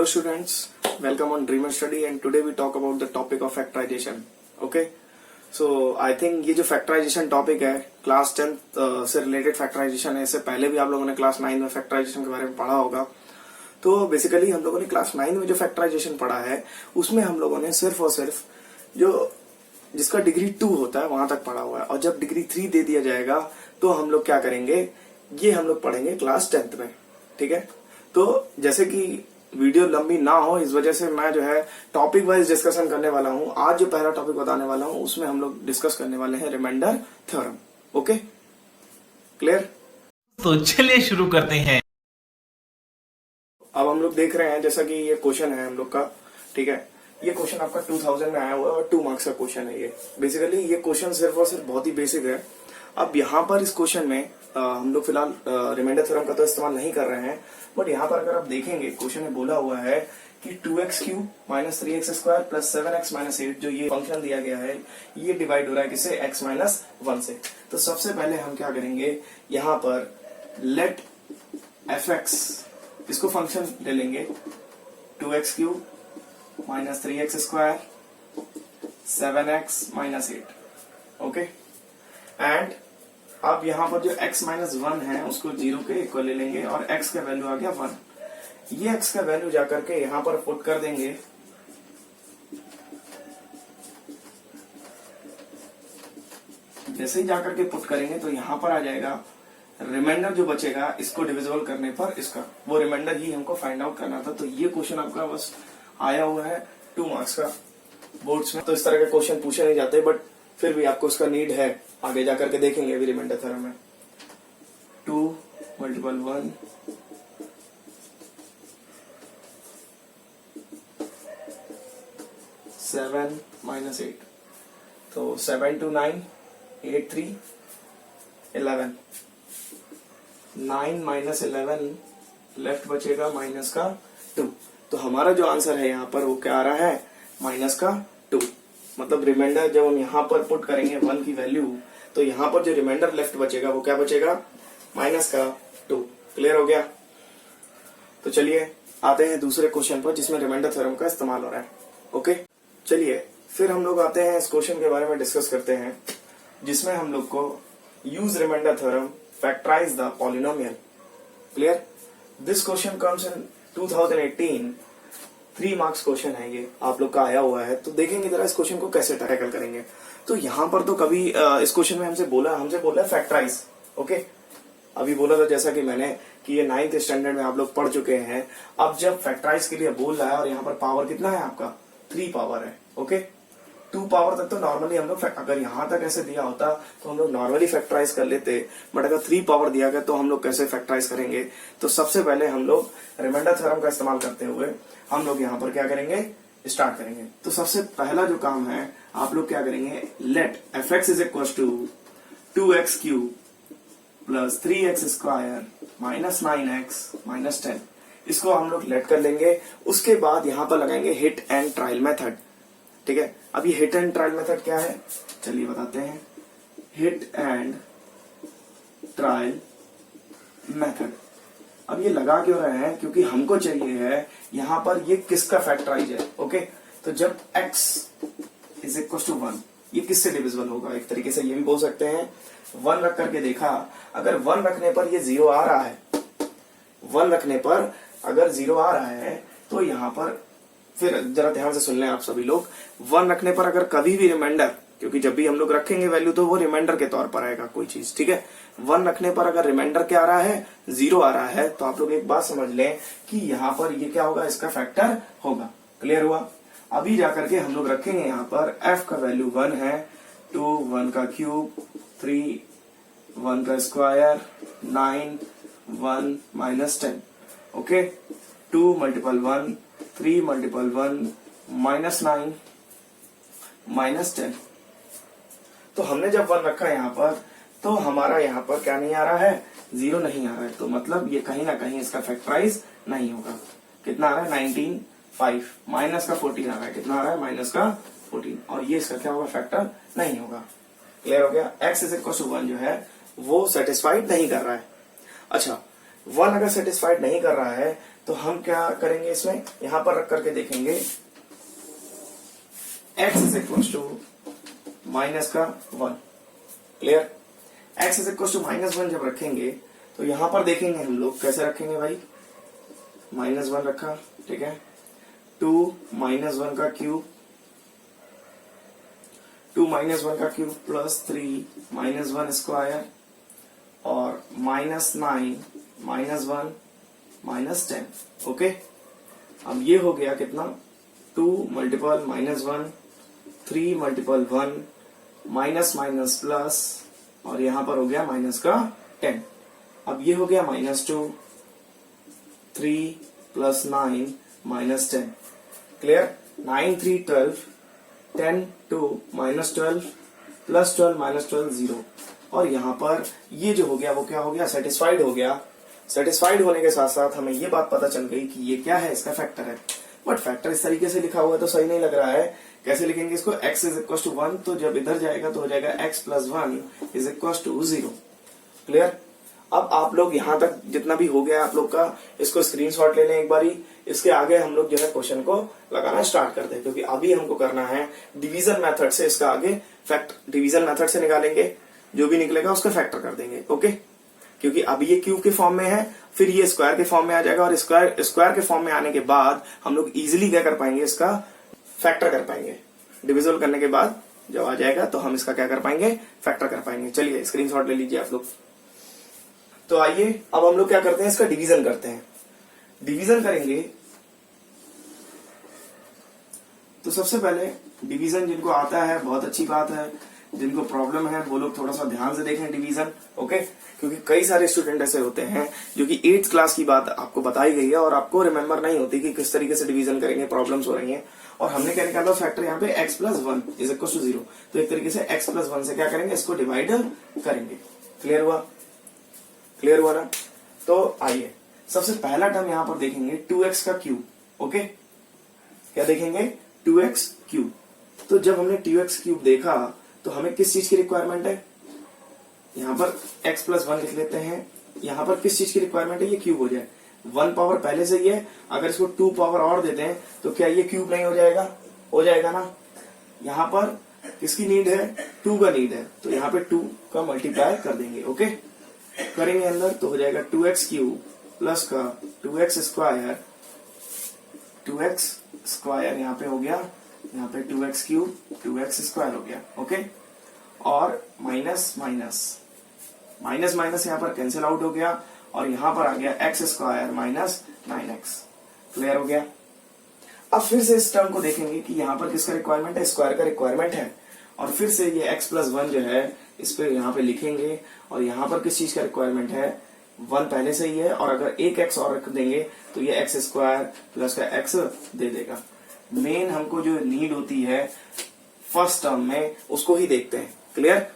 Hello students, welcome on Dreamer Study and today we talk about the topic of factorization. Okay, so I think ये जो factorization topic है class 10th से related factorization है. इससे पहले भी आप लोगों ने क्लास 9 में factorization के बारे में पढ़ा होगा. तो बेसिकली हम लोगों ने क्लास 9 में जो factorization पढ़ा है उसमें हम लोगों ने सिर्फ और सिर्फ जो जिसका डिग्री 2 होता है वहां तक पढ़ा हुआ है, और जब डिग्री 3 दे दिया जाएगा तो हम लोग क्या करेंगे, ये हम लोग पढ़ेंगे क्लास 10th में. ठीक है, तो जैसे कि वीडियो लंबी ना हो इस वजह से मैं जो है टॉपिक वाइज डिस्कशन करने वाला हूं. आज जो पहला टॉपिक बताने वाला हूं उसमें हम लोग डिस्कस करने वाले हैं रिमाइंडर थ्योरम. Okay, clear? तो चलिए शुरू करते हैं. अब हम लोग देख रहे हैं जैसा कि ये क्वेश्चन है हम लोग का. ठीक है, ये क्वेश्चन आपका 2000 में आया हुआ है और 2 मार्क्स का क्वेश्चन है. ये बेसिकली ये क्वेश्चन सिर्फ और सिर्फ बहुत ही बेसिक है. अब यहाँ पर इस क्वेश्चन में हम लोग फिलहाल रिमाइंडर थ्योरम का तो इस्तेमाल नहीं कर रहे हैं, बट यहाँ पर अगर आप देखेंगे क्वेश्चन में बोला हुआ है कि 2x³ minus 3x² plus 7x minus 8 जो ये फंक्शन दिया गया है ये डिवाइड हो रहा है किससे, x माइनस 1 से. तो सबसे पहले हम क्या करेंगे, यहाँ पर लेट fx इसको फंक्शन ले लेंगे 2x³ minus 3x² 7x minus 8. Okay, and अब यहाँ पर जो x माइनस 1 है उसको 0 के इक्वल ले लेंगे और x का वैल्यू आ गया 1. ये x का वैल्यू जाकर के यहाँ पर पुट कर देंगे. जैसे ही जाकर के पुट करेंगे तो यहाँ पर आ जाएगा रिमाइंडर जो बचेगा इसको डिविजिबल करने पर इसका, वो रिमाइंडर ही हमको फाइंड आउट करना था. तो ये क्वेश्चन आपका बस आया हुआ है 2 मार्क्स का बोर्ड्स में. तो इस तरह के क्वेश्चन पूछे नहीं जाते, बट फिर भी आपको उसका नीड है. आगे जाकर के देखेंगे अभी रिमाइंडर थ्योरम में. 2 मल्टीपल 1 7 माइनस 8. तो 7 2 9 8 3 11. 9 माइनस 11 लेफ्ट बचेगा माइनस का 2. तो हमारा जो आंसर है यहाँ पर वो क्या आ रहा है, माइनस का 2. मतलब रिमाइंडर जब हम यहाँ पर पुट करेंगे 1 की वैल्यू तो यहाँ पर जो रिमाइंडर लेफ्ट बचेगा वो क्या बचेगा, माइनस का 2. क्लियर हो गया? तो चलिए आते हैं दूसरे क्वेश्चन पर जिसमें रिमाइंडर थ्योरम का इस्तेमाल हो रहा है. ओके, चलिए फिर हम लोग आते हैं इस क्वेश्चन के बारे में डिस्कस करते हैं जिसमें हम लोग को use remainder theorem factorise the polynomial. Clear? This question comes in 2018. 3 marks question है, ये आप लोग का आया हुआ है. तो देखेंगे जरा इस क्वेश्चन को कैसे टैकल करेंगे. तो यहाँ पर तो कभी इस क्वेश्चन में हमसे बोला फैक्टराइज. ओके, अभी बोला था जैसा कि मैंने कि ये 9th स्टैंडर्ड में आप लोग पढ़ चुके हैं. अब जब फैक्टराइज के लिए बोल रहा है और यहाँ पर पावर कितना है आपका, 3 पावर है. ओके, 2 पावर तक तो नॉर्मली हम लोग, अगर यहाँ तक ऐसे दिया होता तो हम लोग नॉर्मली फैक्टराइज कर लेते, बट अगर 3 पावर दिया गया तो हम लोग कैसे फैक्टराइज करेंगे. तो सबसे पहले हम लोग रिमाइंडर थ्योरम का इस्तेमाल करते हुए हम लोग यहाँ पर क्या करेंगे, स्टार्ट करेंगे. तो सबसे पहला जो काम है आप लोग क्या करेंगे, let fx is equal to 2x³ plus 3x² minus 9x minus 10. इसको हम लोग लेट कर लेंगे. उसके बाद यहाँ पर लगाएंगे हिट एंड ट्रायल मेथड. ठीक है, अब ये हिट एंड ट्रायल मेथड क्या है, चलिए बताते हैं. Hit and trial method. अब ये लगा क्यों रहे हैं, क्योंकि हमको चाहिए है यहाँ पर ये किसका फैक्टराइज है. ओके, तो जब x इज इक्वल टू 1 ये किससे डिविजिबल होगा, एक तरीके से ये भी बोल सकते हैं 1 रख करके देखा, अगर 1 रखने पर ये 0 आ रहा है, 1 रखने पर अगर 0 आ रहा है तो यहाँ पर फिर जरा ध्यान से सुन लें आप सभी लोग. 1 रखने पर अगर कभी भी रिमाइंडर, क्योंकि जब भी हम लोग रखेंगे वैल्यू तो वो रिमाइंडर के तौर पर आएगा कोई चीज. ठीक है, 1 रखने पर अगर रिमाइंडर क्या आ रहा है, 0 आ रहा है, तो आप लोग एक बात समझ लें कि यहाँ पर ये क्या होगा, इसका फैक्टर होगा. क्लियर हुआ? अभी जाकर के हम लोग रखेंगे यहाँ पर f का वैल्यू 1 है, 2 1 का क्यूब 3 1 का square 9 1 minus 10. Okay, 2 multiple 1 3 multiple 1 minus 9 minus 10. तो हमने जब 1 रखा यहाँ पर तो हमारा यहाँ पर क्या नहीं आ रहा है, 0 नहीं आ रहा है. तो मतलब ये कहीं ना कहीं इसका फैक्टराइज नहीं होगा. कितना आ रहा है, 19 5 माइनस का 14 आ रहा है. कितना आ रहा है, माइनस का 14. और ये इसका क्या होगा, फैक्टर नहीं होगा. क्लियर हो गया? x इज इक्वल टू 1 जो है वो सेटिस्फाइड नहीं कर रहा है. अच्छा, 1 अगर सेटिस्फाइड नहीं कर रहा है तो हम क्या करेंगे इसमें, यहां पर रख करके देखेंगे x is equal to minus का 1। Clear? x is equal to -1 जब रखेंगे तो यहां पर देखेंगे हम लोग कैसे रखेंगे भाई, -1 रखा, ठीक है, 2 -1 का क्यूब, 2 -1 का क्यूब प्लस 3 -1 स्क्वायर और -9 -1 -10। ओके, अब ये हो गया कितना, 2 multiple -1, 3 multiple 1 minus minus plus और यहां पर हो गया माइनस का 10। अब ये हो गया -2, 3 प्लस 9 -10। क्लियर? 9 3 12, 10 2 -12 प्लस 12 -12 0। और यहां पर ये जो हो गया वो क्या हो गया, सेटिस्फाइड हो गया। सेटिस्फाइड होने के साथ साथ हमें ये बात पता चल गई कि ये क्या है, इसका फैक्टर है। बट फैक्टर इस तरीके से लिखा हुआ है तो सही नहीं लग रहा है। कैसे लिखेंगे इसको, x इज इक्वल टू 1, तो जब इधर जाएगा तो हो जाएगा x plus 1 is equal to 0। Clear? अब आप लोग यहां तक जितना भी हो गया आप लोग का, इसको स्क्रीनशॉट ले लें एक बारी। इसके आगे हम लोग जो है क्वेश्चन को लगाना स्टार्ट कर दें, क्योंकि अभी हमको करना है डिवीजन मेथड से। इसका आगे फैक्ट डिवीजन मेथड से निकालेंगे, जो भी निकलेगा उसका फैक्टर कर देंगे। ओके, क्योंकि अभी ये क्यूब के फॉर्म में है, फिर ये स्क्वायर के फॉर्म में आ जाएगा और स्क्वायर के फॉर्म में आने के बाद हम लोग इजिली क्या कर पाएंगे, इसका फैक्टर कर पाएंगे। डिविजल करने के बाद जब आ जाएगा तो हम इसका क्या कर पाएंगे, फैक्टर कर पाएंगे। चलिए स्क्रीनशॉट ले लीजिए आप लोग। तो आइए अब हम लोग क्या करते हैं, इसका डिवीजन करते हैं। डिवीजन करेंगे तो सबसे पहले डिवीजन जिनको आता है बहुत अच्छी बात है, जिनको प्रॉब्लम है वो लोग थोड़ा सा ध्यान से देखें डिवीजन। ओके, क्योंकि कई सारे स्टूडेंट ऐसे होते हैं जो कि 8th क्लास की बात आपको बताई गई है और आपको रिमेम्बर नहीं होती कि किस तरीके से डिवीजन करेंगे, प्रॉब्लम्स हो रही हैं। और हमने क्या निकाला फैक्टर यहाँ पे x plus 1 is equal to 0। तो एक तरीके से x प्लस 1 से क्या करेंगे, इसको डिवाइड करेंगे। क्लियर हुआ? क्लियर हुआ ना? तो आइए सबसे पहला टर्म यहाँ पर देखेंगे 2x का क्यूब। ओके, क्या देखेंगे, 2x क्यूब। तो जब हमने 2x क्यूब देखा तो हमें किस चीज की रिक्वायरमेंट है, यहाँ पर x प्लस 1 लिख लेते हैं। यहाँ पर किस चीज की रिक्वायरमेंट है, ये क्यूब हो जाए। 1 पावर पहले से ही है, अगर इसको 2 पावर और देते हैं तो क्या ये क्यूब नहीं हो जाएगा, हो जाएगा ना। यहाँ पर किसकी नीड है, 2 का नीड है, तो यहाँ पे 2 का मल्टीप्लाई कर देंगे। ओके, करेंगे अंदर तो हो जाएगा 2x क्यूब प्लस का 2x स्क्वायर, 2x स्क्वायर यहाँ पे हो गया, यहाँ पे 2x क्यूब 2x स्क्वायर हो गया। ओके, और माइनस माइनस माइनस माइनस यहाँ पर कैंसिल आउट हो गया और यहाँ पर आ गया x square minus 9x। Clear हो गया? अब फिर से इस टर्म को देखेंगे कि यहाँ पर किसका रिक्वायरमेंट है, स्क्वायर का रिक्वायरमेंट है। और फिर से ये x प्लस 1 जो है इस पे यहाँ पे लिखेंगे और यहाँ पर किस चीज का रिक्वायरमेंट है, 1 पहले से ही है और अगर एक x और रख देंगे तो ये x स्क्वायर प्लस का x दे देगा। मेन हमको जो नीड होती है फर्स्ट टर्म में उसको ही देखते हैं। क्लियर?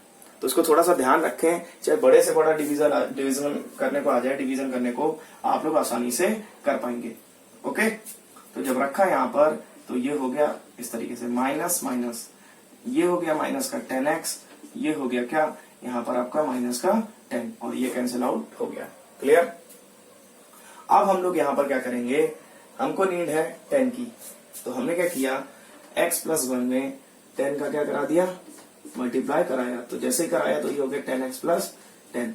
तो इसको थोड़ा सा ध्यान रखें, चाहे बड़े से बड़ा डिवीजन करने को आ जाए, डिवीजन करने को आप लोग आसानी से कर पाएंगे। ओके, तो जब रखा यहाँ पर तो ये हो गया इस तरीके से माइनस माइनस, ये हो गया माइनस का 10x, ये हो गया क्या यहाँ पर आपका माइनस का 10 और ये कैंसिल आउट हो गया। क्लियर? अब हम लोग यहाँ पर क्या करेंगे, हमको नीड है 10 की, तो हमने क्या किया, x प्लस 1 में 10 का क्या करा दिया, मल्टीप्लाई कराया। तो जैसे ही कराया तो ये हो गया 10x प्लस 10।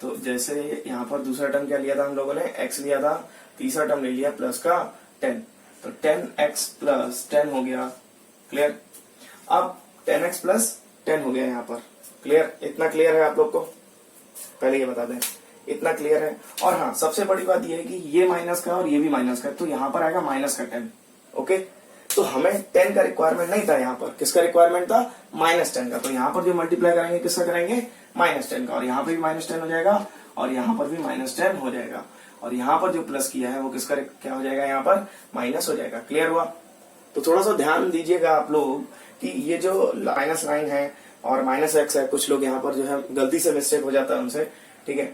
तो जैसे यहाँ पर दूसरा टर्म क्या लिया था हम लोगों ने, x लिया था, तीसरा टर्म ले लिया प्लस का 10, तो 10x प्लस 10 हो गया। क्लियर? अब 10x प्लस 10 हो गया यहाँ पर। क्लियर? इतना क्लियर है आप लोग को, पहले ये बता दें, इतना क्लियर है। और हाँ, सबसे बड़ी बात ये है कि ये माइनस का और ये भी माइनस का, तो यहाँ पर आएगा माइनस का 10। ओके, तो हमें 10 का रिक्वायरमेंट नहीं था, यहाँ पर किसका रिक्वायरमेंट था, -10 का। तो यहाँ पर जो मल्टीप्लाई करेंगे किसका करेंगे, -10 का, और यहाँ पे भी -10 हो जाएगा और यहाँ पर भी -10 हो जाएगा। और यहाँ पर जो प्लस किया है वो किसका क्या हो जाएगा, यहाँ पर माइनस हो जाएगा। क्लियर हुआ? तो थोड़ा सा ध्यान दीजिएगा आप लोग कि ये जो -9 है और -x है, कुछ लोग यहाँ पर जो है गलती से मिस्टेक हो जाता है उनसे, ठीक है,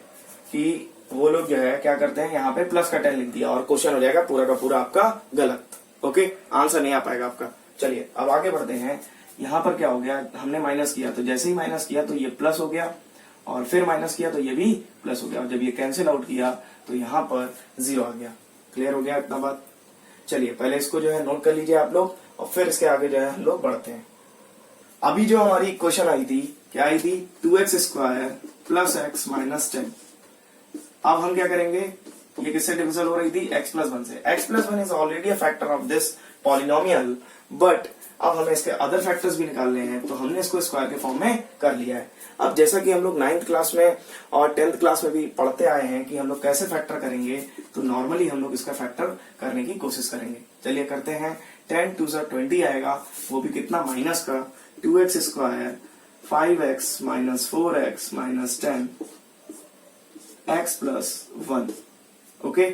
कि वो लोग जो है क्या करते हैं, यहाँ पे प्लस का 10 लिख दिया और क्वेश्चन हो जाएगा पूरा का पूरा आपका गलत। ओके, आंसर नहीं आ पाएगा आपका। चलिए अब आगे बढ़ते हैं। यहाँ पर क्या हो गया, हमने माइनस किया, तो जैसे ही माइनस किया तो ये प्लस हो गया और फिर माइनस किया तो ये भी प्लस हो गया और जब ये कैंसिल आउट किया तो यहाँ पर 0 आ गया। क्लियर हो गया इतना बात? चलिए पहले इसको जो है नोट कर लीजिए आप लोग, और फिर इसके आगे जो है हम लोग बढ़ते हैं। अभी जो हमारी क्वेश्चन आई थी, क्या आई थी? 2x square plus x minus 10। अब हम क्या करेंगे, ये किससे डिविजल हो रही थी? x प्लस 1 से। x plus 1 is already a factor of this polynomial, but अब हमें इसके अदर फैक्टर्स भी निकालने हैं, तो हमने इसको स्क्वायर के फॉर्म में कर लिया है। अब जैसा कि हम लोग 9th क्लास में और 10th क्लास में भी पढ़ते आए हैं कि हम लोग कैसे फैक्टर करेंगे, तो नॉर्मली हम लोग इसका फैक्टर करने की कोशिश करेंगे। चलिए करते हैं। 10 2 20 आएगा, वो भी कितना? माइनस का 2x square 5x minus 4x minus 10 x plus 1। Okay,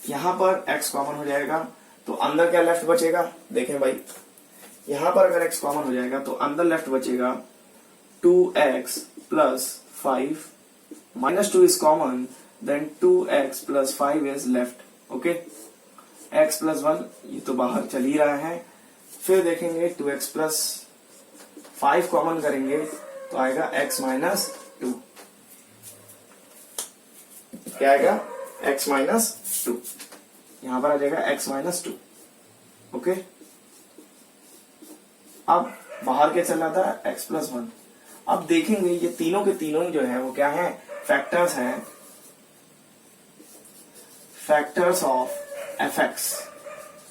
यहां पर x कॉमन हो जाएगा, तो अंदर क्या लेफ्ट बचेगा? देखें भाई, यहां पर अगर x कॉमन हो जाएगा तो अंदर लेफ्ट बचेगा 2x plus 5 minus 2 is common, then 2x plus 5 is left. Okay, x plus 1 ये तो बाहर चल ही रहा है। फिर देखेंगे 2x प्लस 5 कॉमन करेंगे तो आएगा x माइनस 2। क्या आएगा? x minus 2। यहां पर आ जाएगा x माइनस 2। ओके, अब बाहर क्या चल रहा था? x plus 1। अब देखेंगे ये तीनों के तीनों ही जो है वो क्या है? फैक्टर्स हैं, factors of fx।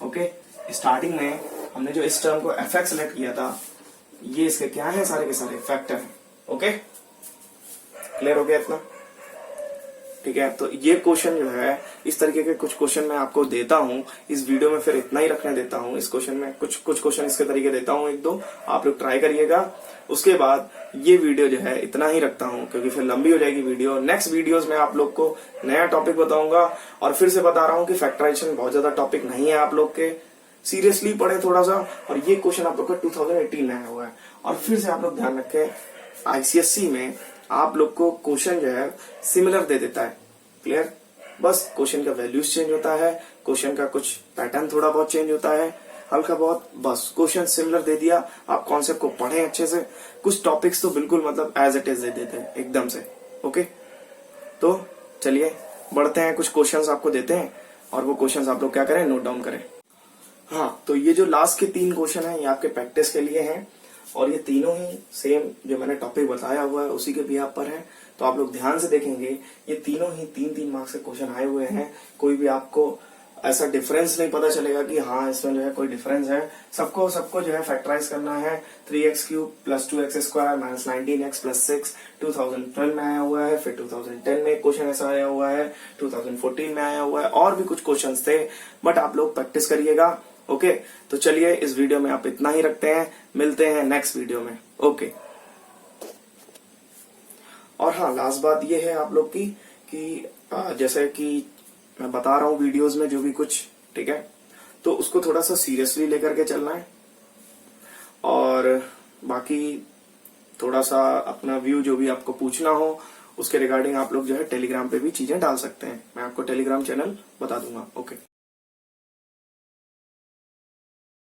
Okay, starting में हमने जो इस टर्म को fx सेलेक्ट किया था, ये इसके क्या है? सारे के सारे फैक्टर हैं। ओके, क्लियर हो गया इतना? ठीक है, तो ये क्वेश्चन जो है, इस तरीके के कुछ क्वेश्चन मैं आपको देता हूं इस वीडियो में, फिर इतना ही रखने देता हूं। इस क्वेश्चन में कुछ क्वेश्चन इसके तरीके देता हूं, एक दो आप लोग ट्राई करिएगा। उसके बाद ये वीडियो जो है इतना ही रखता हूं, क्योंकि फिर लंबी हो जाएगी वीडियो। नेक्स्ट वीडियोस में आप लोग को नया टॉपिक बताऊंगा, और फिर से बता रहा हूं कि फैक्टराइजेशन बहुत ज्यादा टॉपिक नहीं है आप लोग के, सीरियसली पढ़े थोड़ा सा। और ये क्वेश्चन आप लोग का 2018 में आया हुआ है। और फिर से आप लोग ध्यान रखें, आईसीएससी में आप लोग को क्वेश्चन जो है सिमिलर दे देता है। क्लियर? बस क्वेश्चन का वैल्यूज चेंज होता है, क्वेश्चन का कुछ पैटर्न थोड़ा बहुत चेंज होता है, हल्का बहुत, बस क्वेश्चन सिमिलर दे दिया। आप कॉन्सेप्ट को पढ़ें अच्छे से। कुछ टॉपिक्स तो बिल्कुल मतलब एज इट इज दे देते हैं एकदम से। ओके, तो चलिए बढ़ते हैं। कुछ क्वेश्चंस आपको देते हैं, और वो क्वेश्चंस आप लोग क्या करें? नोट डाउन करें। हाँ, तो ये जो लास्ट के 3 क्वेश्चन है, ये आपके प्रैक्टिस के लिए हैं, और ये तीनों ही सेम जो मैंने टॉपिक बताया हुआ है उसी के बिहाफ पर है। तो आप लोग ध्यान से देखेंगे, ये तीनों ही 3-3 मार्क्स के क्वेश्चन आए हुए हैं। कोई भी आपको ऐसा डिफरेंस नहीं पता चलेगा कि हाँ इसमें जो है कोई डिफरेंस है। सबको जो है फैक्टराइज करना है। 3x cube plus 2x square minus 19x plus 6 2012 में आया हुआ है। फिर 2010 में एक क्वेश्चन ऐसा आया हुआ है, 2014 में आया हुआ है, और भी कुछ क्वेश्चन थे, बट आप लोग प्रैक्टिस करिएगा। ओके, तो चलिए इस वीडियो में आप इतना ही रखते हैं, मिलते हैं नेक्स्ट वीडियो में। ओके, और हाँ लास्ट बात ये है आप लोग की कि जैसे कि मैं बता रहा हूँ वीडियोस में जो भी कुछ, ठीक है, तो उसको थोड़ा सा सीरियसली लेकर के चलना है। और बाकी थोड़ा सा अपना व्यू जो भी आपको पूछना हो उसके रिगार्डिंग आप लोग जो है टेलीग्राम पे भी चीजें डाल सकते हैं। मैं आपको टेलीग्राम चैनल बता दूंगा। ओके।